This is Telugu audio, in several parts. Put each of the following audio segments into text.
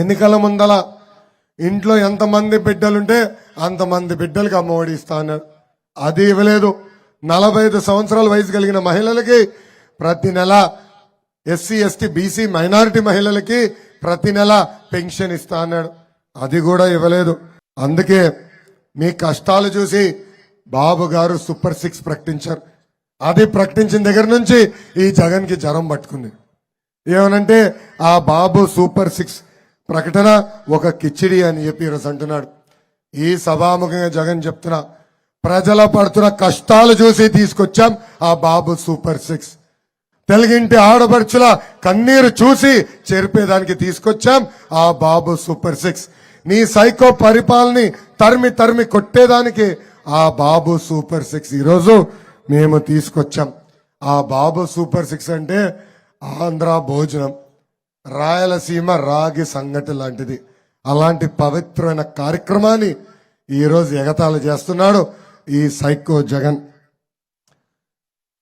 ఎన్నికల ముందల ఇంట్లో ఎంతమంది బిడ్డలుంటే అంతమంది బిడ్డలకు అమ్మఒడి ఇస్తా అన్నాడు. అది ఇవ్వలేదు. 45 సంవత్సరాల వయసు కలిగిన మహిళలకి ప్రతి నెల, ఎస్సీ ఎస్టీ బీసీ మైనారిటీ మహిళలకి ప్రతి నెల పెన్షన్ ఇస్తా అన్నాడు. అది కూడా ఇవ్వలేదు. అందుకే మీ కష్టాలు చూసి బాబు గారు సూపర్ 6 ప్రకటించారు. అది ప్రకటించిన దగ్గర నుంచి ఈ జగన్ కి జ్వరం పట్టుకుంది. ఏమనంటే ఆ బాబు సూపర్ 6 ప్రకటన ఒక కిచిడి అని చెప్పి ఈరోజు అంటున్నాడు. ఈ సభాముఖంగా జగన్ చెప్తున్నా, ప్రజల పడుతున్న కష్టాలు చూసి తీసుకొచ్చాం ఆ బాబు సూపర్ 6. తెలుగింటి ఆడపడుచుల కన్నీరు చూసి చెరిపేదానికి తీసుకొచ్చాం ఆ బాబు సూపర్ 6. నీ సైకో పరిపాలనని తరిమి తరిమి కొట్టేదానికి ఆ బాబు సూపర్ 6 ఈరోజు మేము తీసుకొచ్చాం. ఆ బాబు సూపర్ 6 అంటే ఆంధ్ర భోజనం, రాయలసీమ రాగి సంగటి లాంటిది. అలాంటి పవిత్రమైన కార్యక్రమాన్ని ఈరోజు ఎగతాళి చేస్తున్నాడు ఈ సైకో జగన్.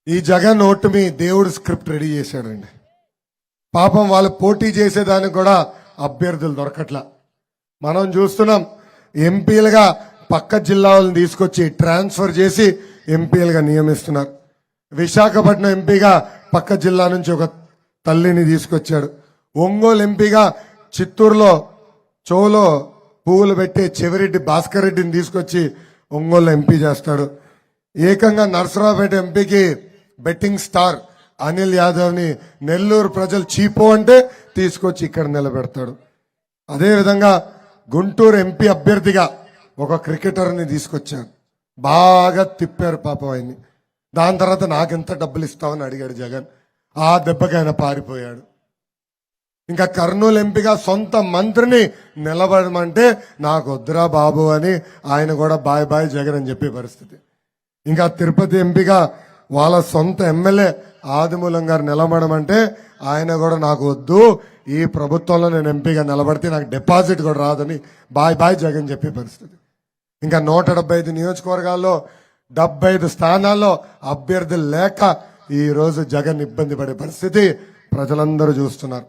ఈ జగన్ ఓటు మీ దేవుడు స్క్రిప్ట్ రెడీ చేశాడండి. పాపం వాళ్ళు పోటీ చేసేదానికి కూడా అభ్యర్థులు దొరకట్లా. మనం చూస్తున్నాం, ఎంపీలుగా పక్క జిల్లాలను తీసుకొచ్చి ట్రాన్స్ఫర్ చేసి ఎంపీలుగా నియమిస్తున్నారు. విశాఖపట్నం ఎంపీగా పక్క జిల్లా నుంచి ఒక తల్లిని తీసుకొచ్చాడు. ఒంగోలు ఎంపీగా చిత్తూరులో చెవులో పువ్వులు పెట్టే చెవిరెడ్డి భాస్కర్ రెడ్డిని తీసుకొచ్చి ఒంగోలు ఎంపీ చేస్తాడు. ఏకంగా నర్సరావుపేట ఎంపీకి బెట్టింగ్ స్టార్ అనిల్ యాదవ్ని నెల్లూరు ప్రజలు చీపో అంటే తీసుకొచ్చి ఇక్కడ నిలబెడతాడు. అదేవిధంగా గుంటూరు ఎంపీ అభ్యర్థిగా ఒక క్రికెటర్ని తీసుకొచ్చారు. బాగా తిప్పారు పాపం ఆయన్ని. దాని తర్వాత నాకెంత డబ్బులు ఇస్తామని అడిగాడు జగన్. ఆ దెబ్బకి ఆయన పారిపోయాడు. ఇంకా కర్నూలు ఎంపీగా సొంత మంత్రిని నిలబడమంటే నాకు వద్దురా బాబు అని ఆయన కూడా బాయ్ బాయ్ జగన్ అని చెప్పే పరిస్థితి. ఇంకా తిరుపతి ఎంపీగా వాళ్ళ సొంత ఎమ్మెల్యే ఆదిమూలం గారు నిలబడమంటే ఆయన కూడా నాకు వద్దు, ఈ ప్రభుత్వంలో నేను ఎంపీగా నిలబడితే నాకు డిపాజిట్ కూడా రాదని బాయ్ బాయ్ జగన్ చెప్పే పరిస్థితి. ఇంకా 175 నియోజకవర్గాల్లో 75 స్థానాల్లో అభ్యర్థులు లేక ఈ రోజు జగన్ ఇబ్బంది పడే పరిస్థితి ప్రజలందరూ చూస్తున్నారు.